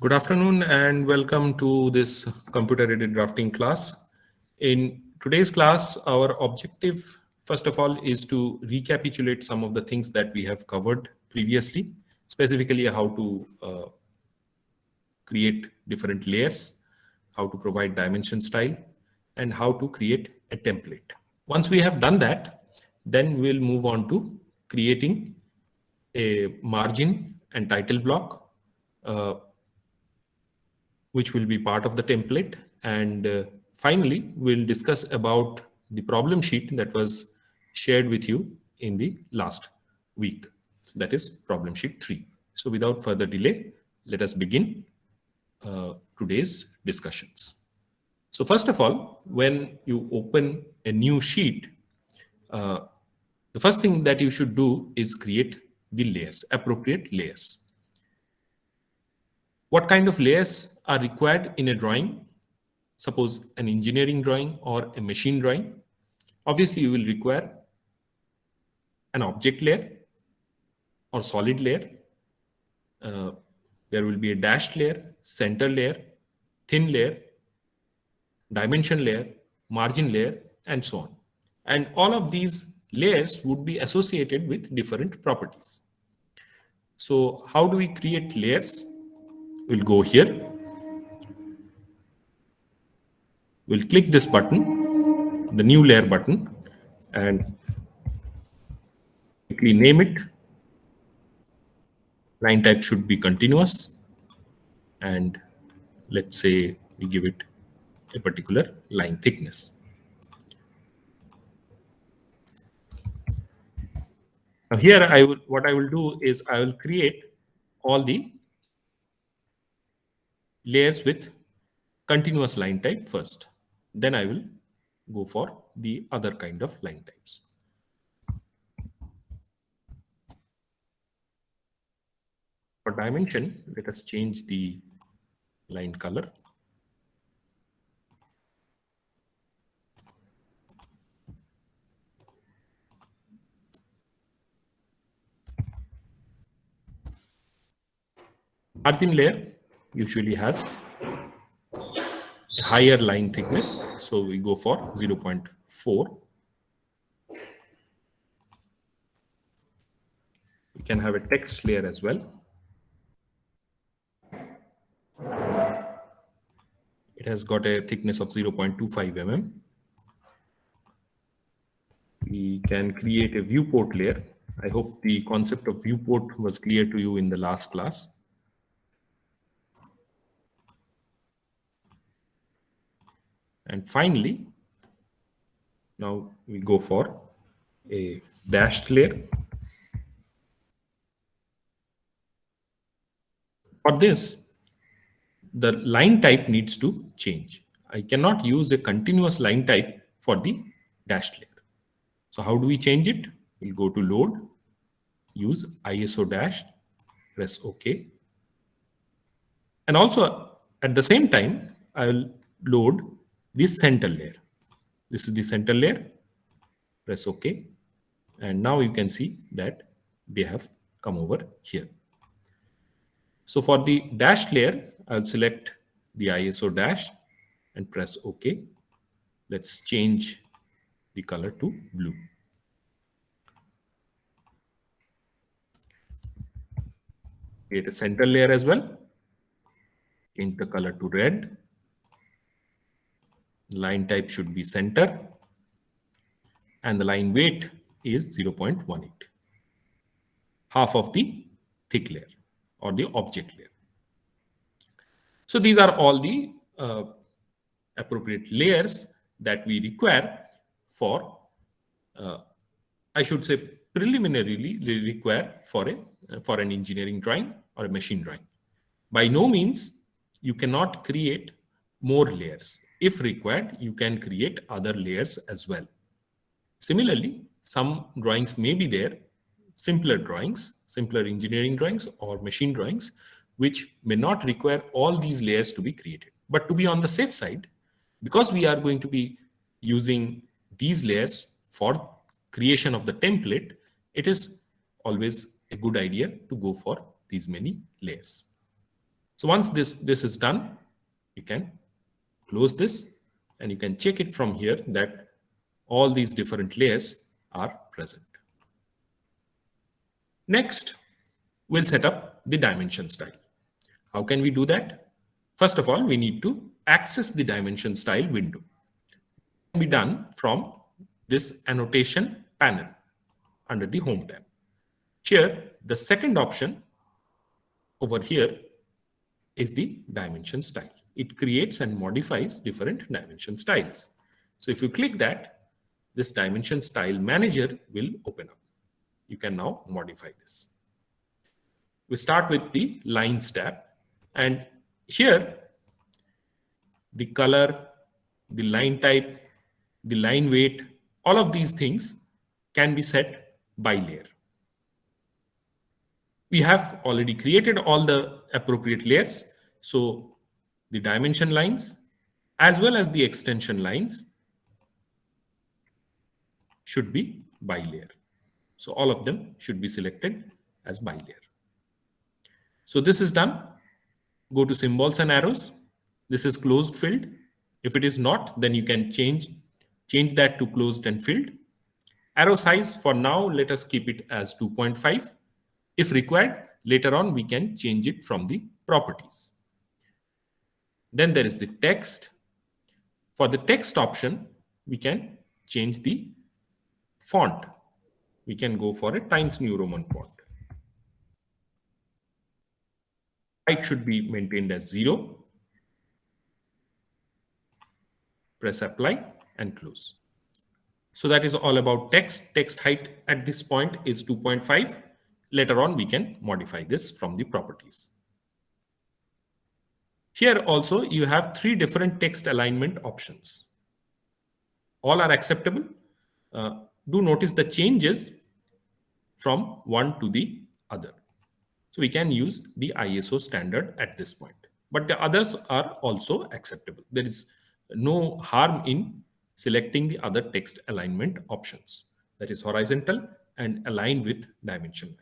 Good afternoon and welcome to this computer-aided drafting class. In today's class, our objective, first of all, is to recapitulate some of the things that we have covered previously, specifically how to create different layers, how to provide dimension style, and how to create a template. Once we have done that, then we'll move on to creating a margin and title block, uh, which will be part of the template. And finally, we'll discuss about the problem sheet that was shared with you in the last week. So that is problem sheet 3. So without further delay, let us begin today's discussions. So first of all, when you open a new sheet, the first thing that you should do is create the layers, appropriate layers. What kind of layers are required in a drawing? Suppose an engineering drawing or a machine drawing. Obviously, you will require an object layer or solid layer. There will be a dashed layer, center layer, thin layer, dimension layer, margin layer, and so on. And all of these layers would be associated with different properties. So how do we create layers? We'll go here. We'll click this button, the new layer button, and quickly name it. Line type should be continuous. And let's say we give it a particular line thickness. Now here what I will do is I will create all the layers with continuous line type first. Then I will go for the other kind of line types. For dimension, let us change the line color. Margin layer usually has a higher line thickness, so we go for 0.4. We can have a text layer as well. It has got a thickness of 0.25 mm. We can create a viewport layer. I hope the concept of viewport was clear to you in the last class. And finally, now we go for a dashed layer. For this, the line type needs to change. I cannot use a continuous line type for the dashed layer. So how do we change it? We'll go to load, use ISO dash, press OK. And also at the same time, I will load this center layer. This is the center layer, press OK. And now you can see that they have come over here. So for the dashed layer, I'll select the ISO dash and press OK. Let's change the color to blue. Create a center layer as well. Change the color to red. Line type should be center. And the line weight is 0.18. Half of the thick layer or the object layer. So these are all the appropriate layers that we require for, I should say, preliminarily require for an engineering drawing or a machine drawing. By no means you cannot create more layers. If required, you can create other layers as well. Similarly, some drawings may be there, simpler drawings, simpler engineering drawings or machine drawings, which may not require all these layers to be created. But to be on the safe side, because we are going to be using these layers for creation of the template, it is always a good idea to go for these many layers. So once this is done, you can close this and you can check it from here that all these different layers are present. Next, we'll set up the dimension style. How can we do that? First of all, we need to access the dimension style window. It can be done from this annotation panel under the home tab. Here, the second option over here is the dimension style. It creates and modifies different dimension styles. So if you click that, this dimension style manager will open up. You can now modify this. We start with the lines tab, and here the color, the line type, the line weight, all of these things can be set by layer. We have already created all the appropriate layers. So the dimension lines as well as the extension lines should be by layer. So all of them should be selected as by layer. So this is done. Go to symbols and arrows. This is closed filled. If it is not, then you can change that to closed and filled. Arrow size for now, let us keep it as 2.5. If required, later on we can change it from the properties. Then there is the text. For the text option, we can change the font. We can go for a Times New Roman font. Height should be maintained as 0. Press apply and close. So that is all about text. Text height at this point is 2.5. Later on, we can modify this from the properties. Here also, you have 3 different text alignment options. All are acceptable. Do notice the changes from one to the other. So we can use the ISO standard at this point. But the others are also acceptable. There is no harm in selecting the other text alignment options. That is horizontal and aligned with dimension line.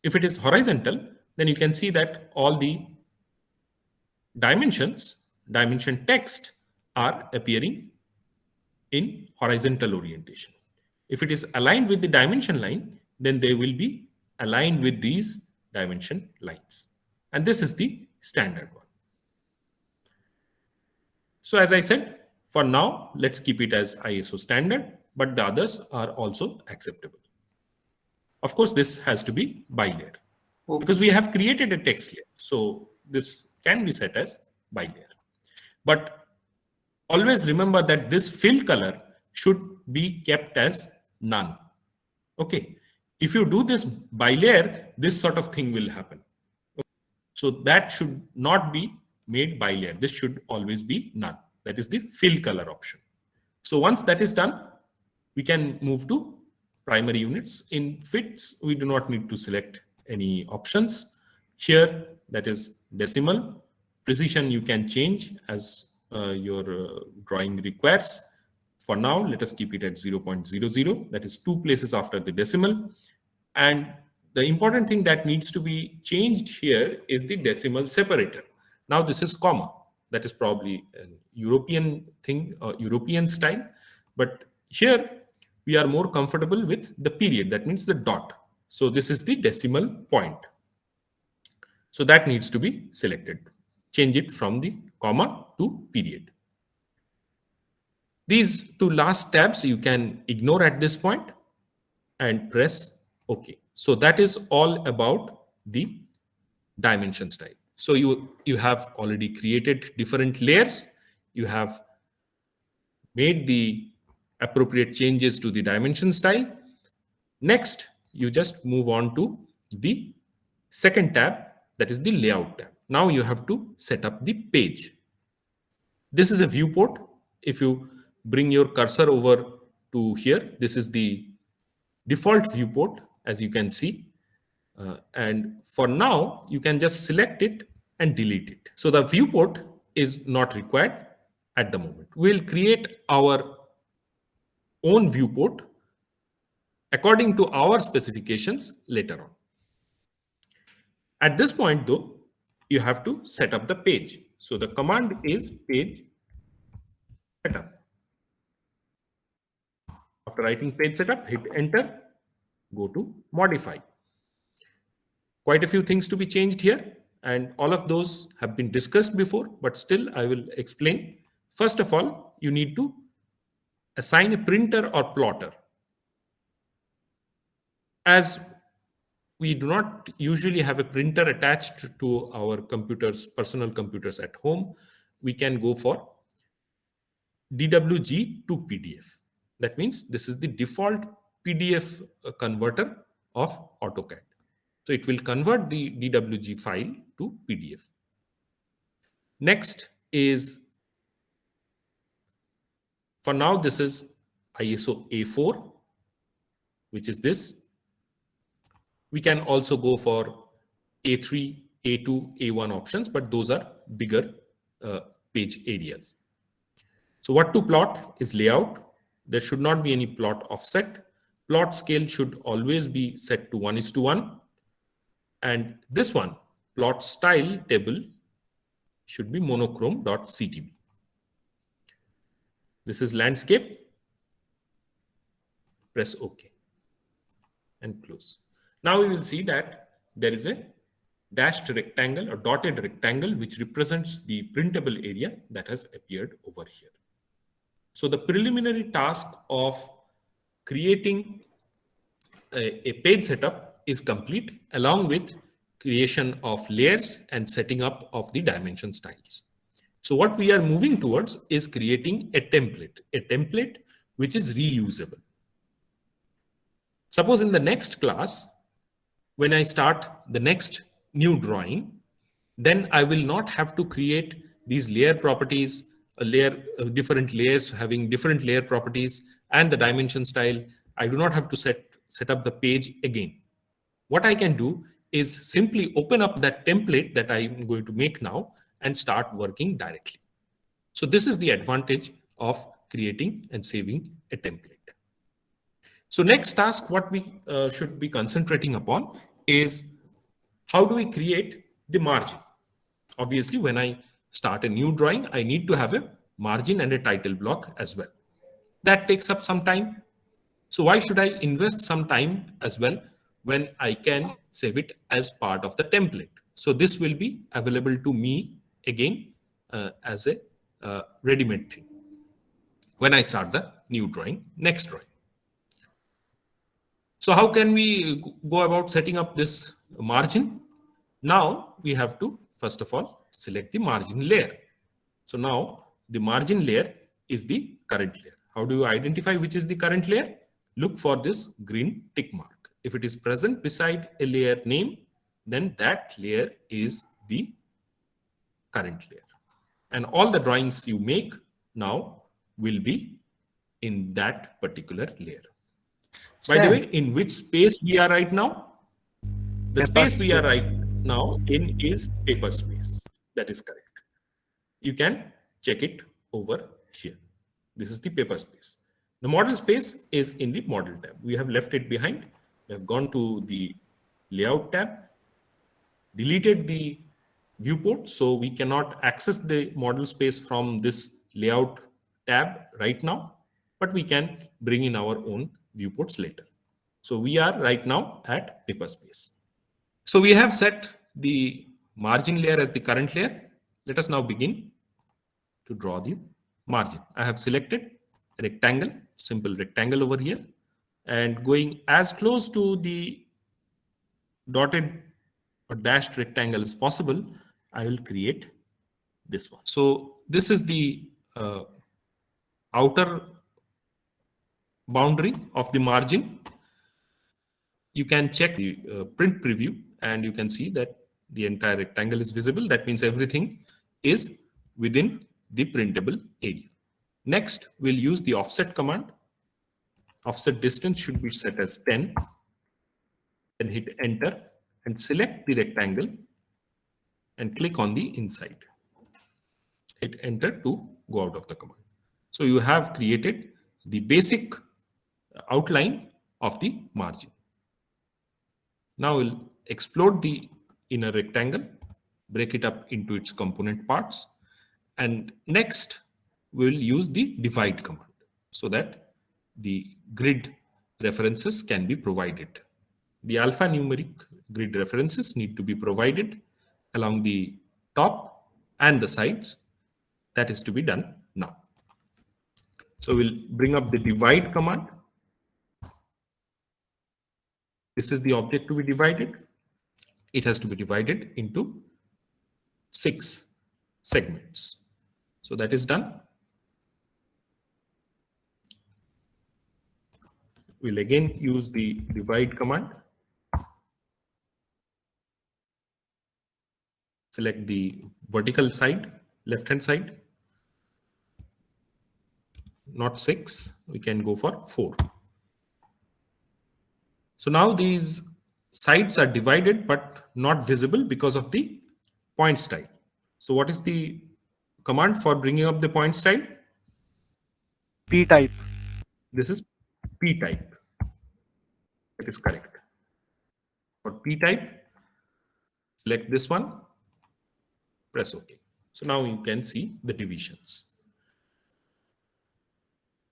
If it is horizontal, then you can see that all the dimension text are appearing in horizontal orientation. If it is aligned with the dimension line, then they will be aligned with these dimension lines. And this is the standard one. So as I said, for now, let's keep it as ISO standard, but the others are also acceptable. Of course, this has to be by layer because we have created a text layer. So this can be set as by layer. But always remember that this fill color should be kept as none. Okay. If you do this by layer, this sort of thing will happen. So that should not be made by layer. This should always be none. That is the fill color option. So once that is done, we can move to primary units. In fits, we do not need to select any options. Here, that is decimal. Precision you can change as your drawing requires. For now, let us keep it at 0.00. That is 2 places after the decimal. And the important thing that needs to be changed here is the decimal separator. Now this is comma. That is probably a European thing, European style. But here we are more comfortable with the period. That means the dot. So this is the decimal point. So that needs to be selected. Change it from the comma to period. These 2 last tabs you can ignore at this point and press OK. So that is all about the dimension style. So you have already created different layers. You have made the appropriate changes to the dimension style. Next, you just move on to the second tab, that is the layout tab. Now you have to set up the page. This is a viewport. If you bring your cursor over to here, this is the default viewport, as you can see. And for now, you can just select it and delete it. So the viewport is not required at the moment. We'll create our own viewport according to our specifications later on. At this point though, you have to set up the page. So the command is page setup. After writing page setup, hit enter, go to modify. Quite a few things to be changed here, and all of those have been discussed before, but still I will explain. First of all, you need to assign a printer or plotter. As we do not usually have a printer attached to our computers, personal computers at home, we can go for DWG to PDF. That means this is the default PDF converter of AutoCAD. So it will convert the DWG file to PDF. Next is, for now, this is ISO A4, which is this. We can also go for A3, A2, A1 options, but those are bigger page areas. So what to plot is layout. There should not be any plot offset. Plot scale should always be set to 1:1. And this one, plot style table, should be monochrome.ctb. This is landscape. Press OK and close. Now we will see that there is a dashed rectangle or dotted rectangle which represents the printable area that has appeared over here. So the preliminary task of creating a page setup is complete, along with creation of layers and setting up of the dimension styles. So what we are moving towards is creating a template which is reusable. Suppose in the next class, when I start the next new drawing, then I will not have to create these layer properties, different layers having different layer properties, and the dimension style. I do not have to set up the page again. What I can do is simply open up that template that I'm going to make now and start working directly. So this is the advantage of creating and saving a template. So next task, what we should be concentrating upon is how do we create the margin? Obviously, when I start a new drawing, I need to have a margin and a title block as well. That takes up some time. So why should I invest some time as well when I can save it as part of the template? So this will be available to me again as a ready-made thing when I start the new drawing, next drawing. So how can we go about setting up this margin? Now we have to, first of all, select the margin layer. So now the margin layer is the current layer. How do you identify which is the current layer? Look for this green tick mark. If it is present beside a layer name, then that layer is the current layer. And all the drawings you make now will be in that particular layer. By the way, in which space we are right now? The space we are right now in is paper space. That is correct. You can check it over here. This is the paper space. The model space is in the model tab. We have left it behind. We have gone to the layout tab, deleted the viewport, so we cannot access the model space from this layout tab right now, but we can bring in our own viewports later. So we are right now at paper space. So we have set the margin layer as the current layer. Let us now begin to draw the margin. I have selected a rectangle, simple rectangle over here, and going as close to the dotted or dashed rectangle as possible, I will create this one. So this is the outer boundary of the margin. You can check the print preview and you can see that the entire rectangle is visible. That means everything is within the printable area. Next, we'll use the offset command. Offset distance should be set as 10. Then hit enter and select the rectangle and click on the inside. Hit enter to go out of the command. So you have created the basic outline of the margin. Now we'll explode the in a rectangle, break it up into its component parts, and next we'll use the divide command so that the grid references can be provided. The alphanumeric grid references need to be provided along the top and the sides. That is to be done now. So we'll bring up the divide command. This is the object to be divided. It has to be divided into 6 segments. So that is done. We'll again use the divide command. Select the vertical side, left-hand side. Not 6, we can go for 4. So now these sides are divided but not visible because of the point style. So what is the command for bringing up the point style? P type. This is P type. That is correct. For P type, select this one, press OK. So now you can see the divisions.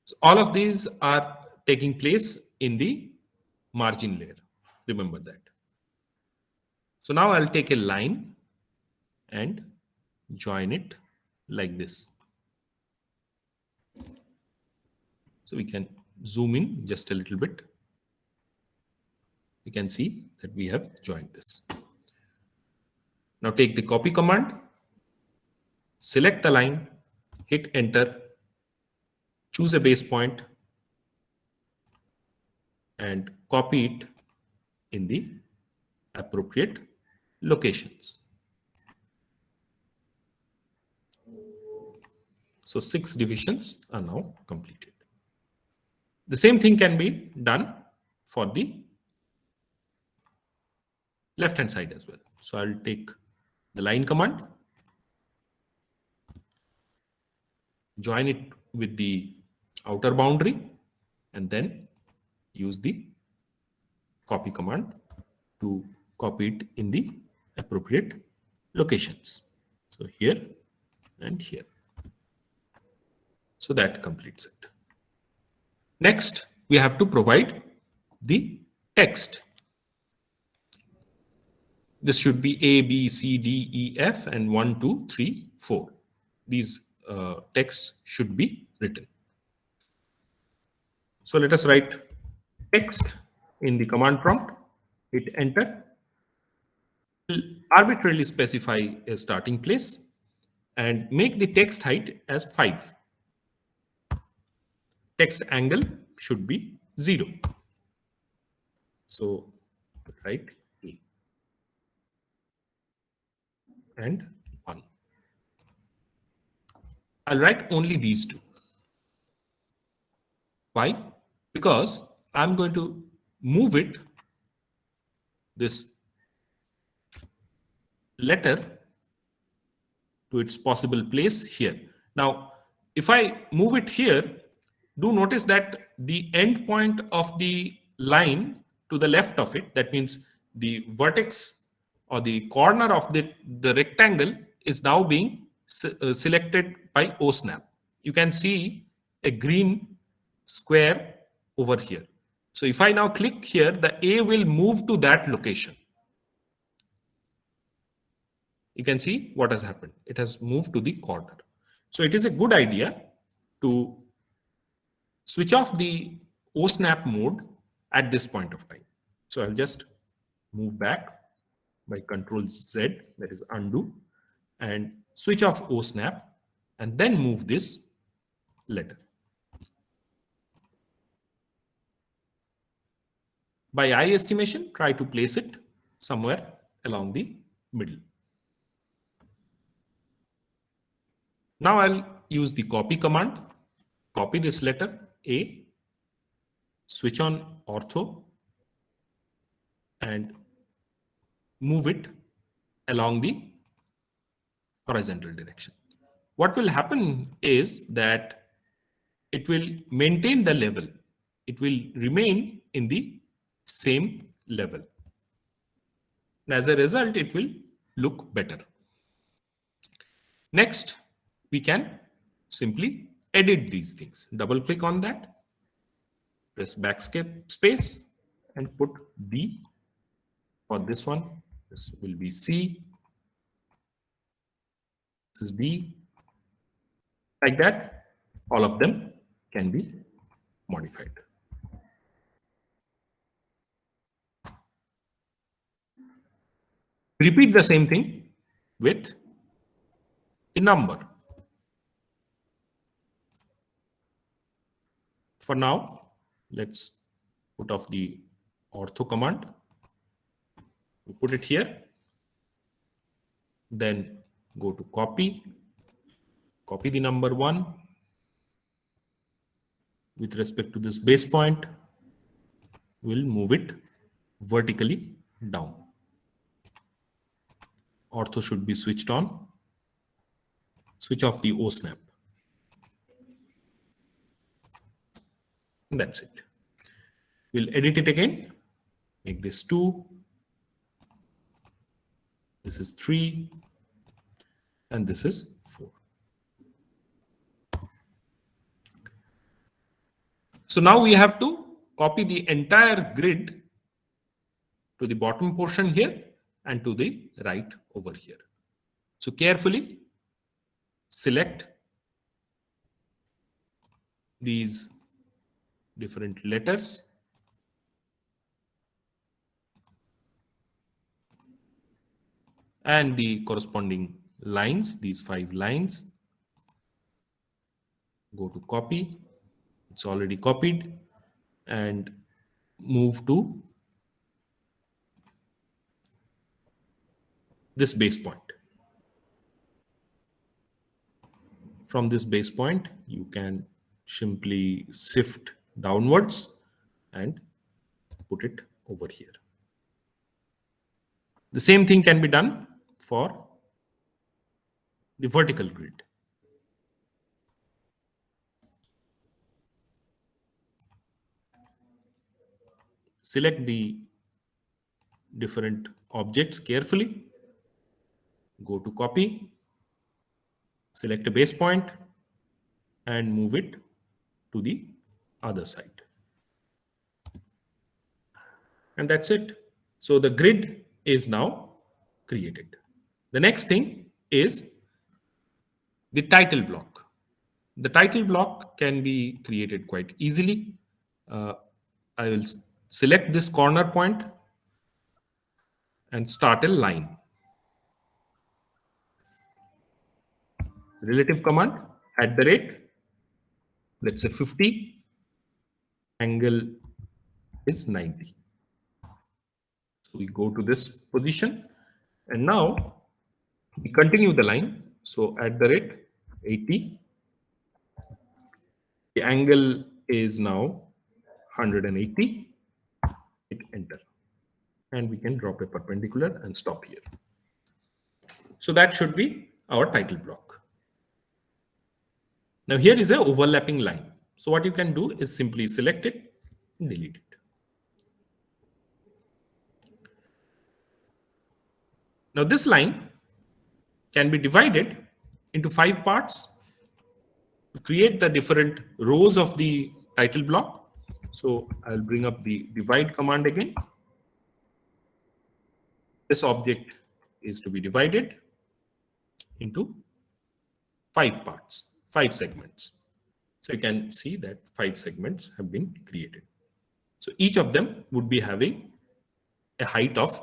So all of these are taking place in the margin layer. Remember that. So now I'll take a line and join it like this. So we can zoom in just a little bit. You can see that we have joined this. Now take the copy command, select the line, hit enter, choose a base point and copy it in the appropriate locations. So 6 divisions are now completed. The same thing can be done for the left hand side as well. So I'll take the line command, join it with the outer boundary, and then use the copy command to copy it in the appropriate locations. So here and here. So that completes it. Next, we have to provide the text. This should be A, B, C, D, E, F, and 1, 2, 3, 4. These texts should be written. So let us write text in the command prompt. Hit enter. We'll arbitrarily specify a starting place and make the text height as 5. Text angle should be 0. So write A and 1. I'll write only these 2. Why? Because I'm going to move it, this letter, to its possible place here. Now, if I move it here, do notice that the end point of the line to the left of it, that means the vertex or the corner of the rectangle is now being selected by OSNAP. You can see a green square over here. So if I now click here, the A will move to that location. You can see what has happened. It has moved to the corner. So it is a good idea to switch off the OSNAP mode at this point of time. So I'll just move back by Control Z, that is undo, and switch off OSNAP and then move this letter. By eye estimation, try to place it somewhere along the middle. Now I'll use the copy command, copy this letter A, switch on ortho, and move it along the horizontal direction. What will happen is that it will maintain the level. It will remain in the same level. And as a result, it will look better. Next, we can simply edit these things. Double click on that, press backscape space, and put D for this one. This will be C. This is D. Like that, all of them can be modified. Repeat the same thing with the number. For now, let's put off the ortho command. We put it here. Then go to copy the number 1 with respect to this base point. We'll move it vertically down. Ortho should be switched on. Switch off the O snap. And that's it. We'll edit it again. Make this 2. This is 3. And this is 4. So now we have to copy the entire grid to the bottom portion here and to the right over here. So carefully select these different letters and the corresponding lines, these 5 lines. Go to copy. It's already copied, and move to this base point. From this base point, you can simply shift downwards and put it over here. The same thing can be done for the vertical grid. Select the different objects carefully. Go to copy, select a base point, and move it to the other side. And that's it. So the grid is now created. The next thing is the title block. The title block can be created quite easily. I will select this corner point and start a line. Relative command, @, let's say 50, angle is 90. So we go to this position, and now we continue the line. So @80, the angle is now 180. Hit enter, and we can drop a perpendicular and stop here. So that should be our title block. Now here is an overlapping line. So what you can do is simply select it and delete it. Now this line can be divided into 5 parts to create the different rows of the title block. So I'll bring up the divide command again. This object is to be divided into 5 parts, 5 segments. So you can see that 5 segments have been created. So each of them would be having a height of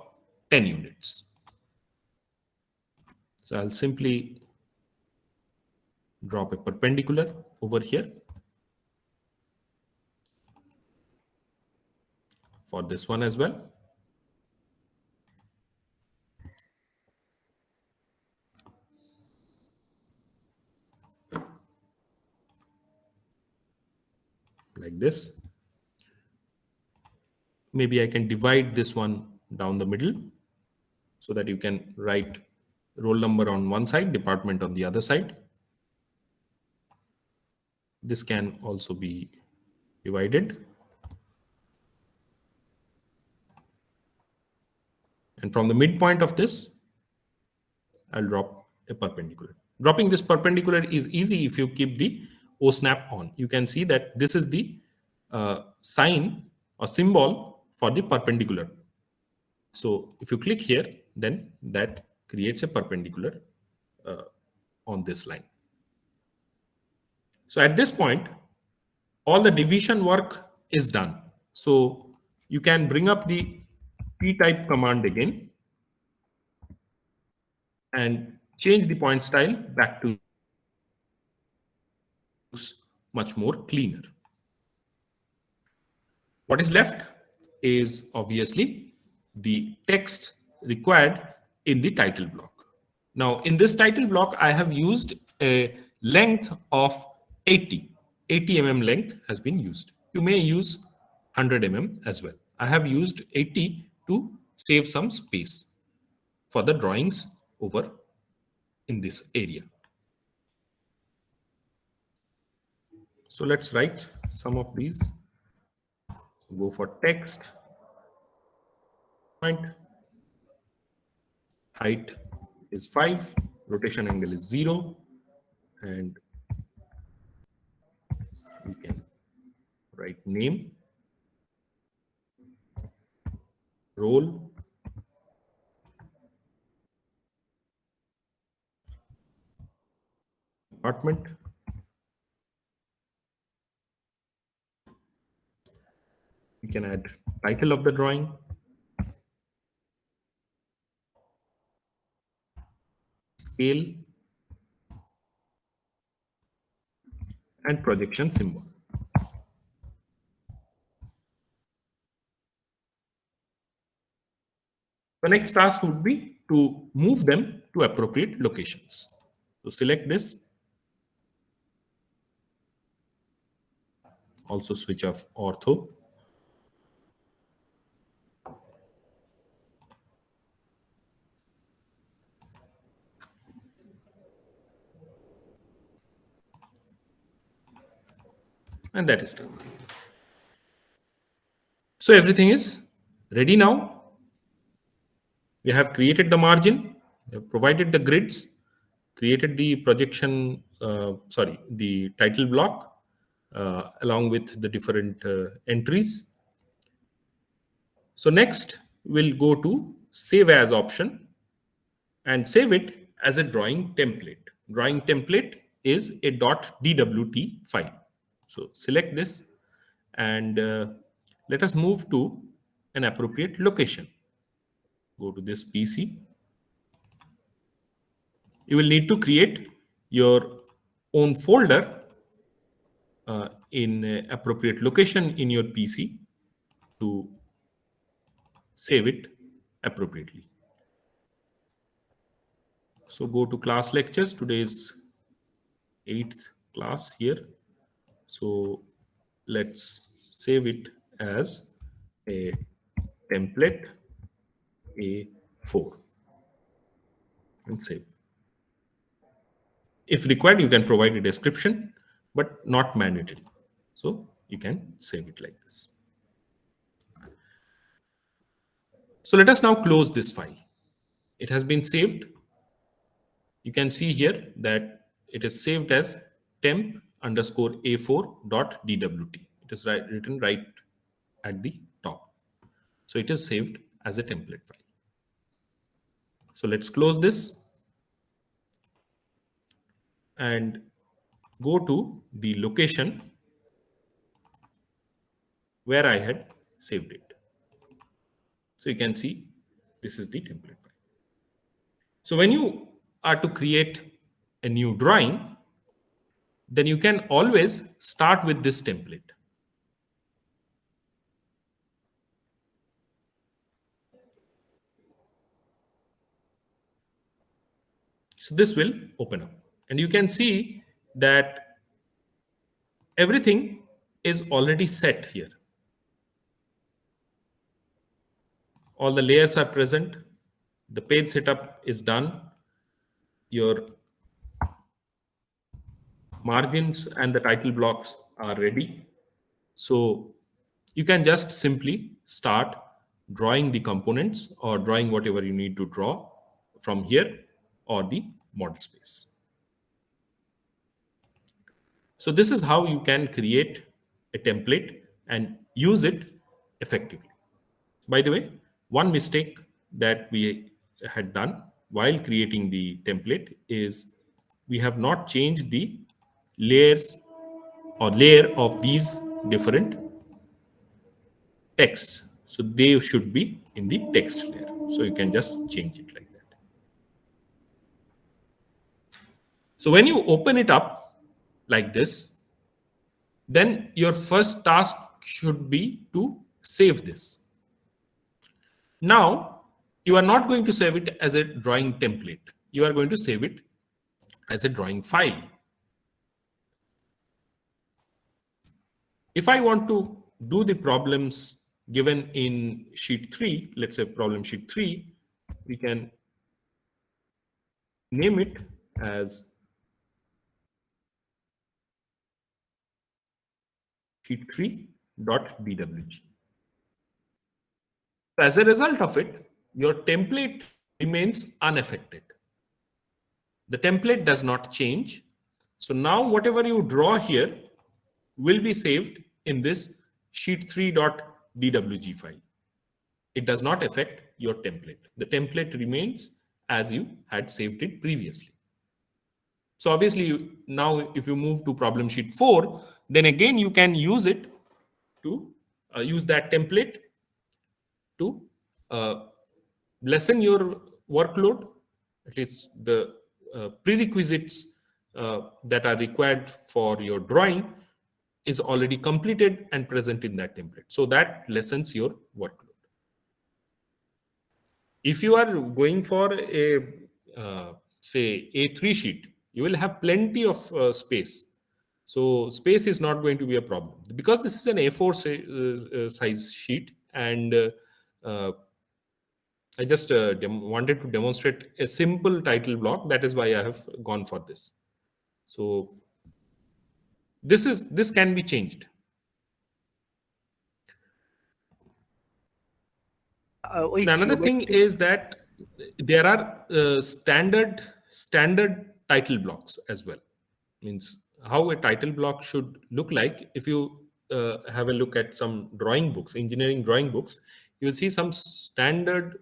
10 units. So I'll simply drop a perpendicular over here for this one as well. Like this. Maybe I can divide this one down the middle so that you can write roll number on one side, department on the other side. This can also be divided. And from the midpoint of this, I'll drop a perpendicular. Dropping this perpendicular is easy if you keep the O snap on. You can see that this is the sign or symbol for the perpendicular. So if you click here, then that creates a perpendicular on this line. So at this point, all the division work is done. So you can bring up the p-type command again and change the point style back to much more cleaner. What is left is obviously the text required in the title block. Now, in this title block, I have used a length of 80. 80 mm length has been used. You may use 100 mm as well. I have used 80 to save some space for the drawings over in this area. So let's write some of these. Go for text. Point. Height is 5. Rotation angle is 0. And we can write name, role, department, we can add title of the drawing, scale, and projection symbol. The next task would be to move them to appropriate locations. So select this. Also switch off ortho. And that is done. So everything is ready now. We have created the margin, we have provided the grids, created the projection, the title block along with the different entries. So next we'll go to save as option and save it as a drawing template. Drawing template is a .dwt file. So select this and let us move to an appropriate location. Go to this PC. You will need to create your own folder in appropriate location in your PC to save it appropriately. So go to class lectures. Today is 8th class here. So let's save it as a template A4 and save. If required, you can provide a description, but not mandatory. So you can save it like this. So let us now close this file. It has been saved. You can see here that it is saved as temp_a4.dwt. It is written right at the top. So it is saved as a template file. So let's close this and go to the location where I had saved it. So you can see this is the template file. So when you are to create a new drawing, then you can always start with this template. So this will open up and you can see that everything is already set here. All the layers are present. The page setup is done. Your margins and the title blocks are ready. So you can just simply start drawing the components or drawing whatever you need to draw from here or the model space. So this is how you can create a template and use it effectively. By the way, one mistake that we had done while creating the template is we have not changed the layers or layer of these different texts. So they should be in the text layer. So you can just change it like that. So when you open it up like this, then your first task should be to save this. Now, you are not going to save it as a drawing template. You are going to save it as a drawing file. If I want to do the problems given in sheet 3, let's say problem sheet 3, we can name it as sheet 3.dwg. As a result of it, your template remains unaffected. The template does not change. So now whatever you draw here will be saved in this sheet3.dwg file. It does not affect your template. The template remains as you had saved it previously. So obviously now if you move to problem sheet 4, then again you can use it to use that template to lessen your workload, at least the prerequisites that are required for your drawing is already completed and present in that template. So that lessens your workload. If you are going for a, say, A3 sheet, you will have plenty of space. So space is not going to be a problem. Because this is an A4 size sheet, and I just wanted to demonstrate a simple title block. That is why I have gone for this. So this can be changed. Another thing is that there are standard title blocks as well. Means how a title block should look like. If you have a look at some drawing books, engineering drawing books, you will see some standard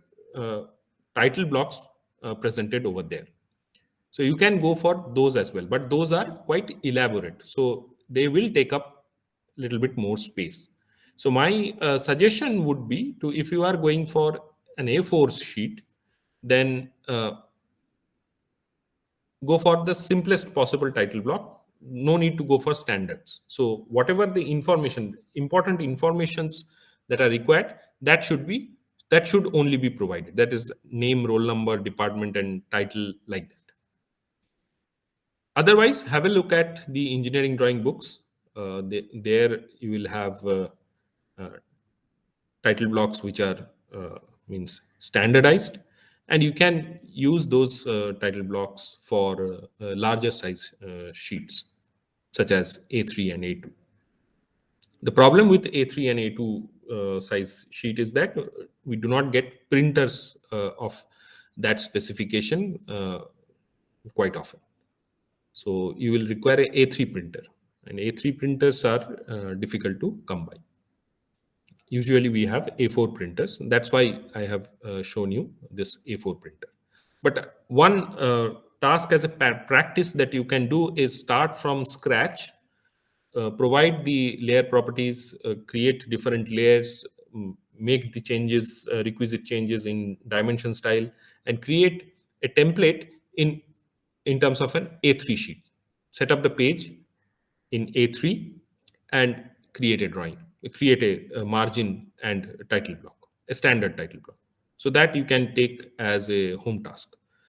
title blocks presented over there. So you can go for those as well, but those are quite elaborate. So they will take up a little bit more space. So my suggestion would be to, if you are going for an A4 sheet, then go for the simplest possible title block. No need to go for standards. So whatever the important informations that are required, that should only be provided. That is name, roll number, department, and title, like that. Otherwise, have a look at the engineering drawing books. There you will have title blocks which are means standardized, and you can use those title blocks for larger size sheets such as A3 and A2. The problem with A3 and A2 size sheet is that we do not get printers of that specification quite often. So you will require a A3 printer, and A3 printers are difficult to come by. Usually we have A4 printers. That's why I have shown you this A4 printer. But one task as a practice that you can do is start from scratch, provide the layer properties, create different layers, make the changes, requisite changes in dimension style, and create a template in terms of an A3 sheet. Set up the page in A3 and create a drawing, create a margin and a title block, a standard title block. So that you can take as a home task.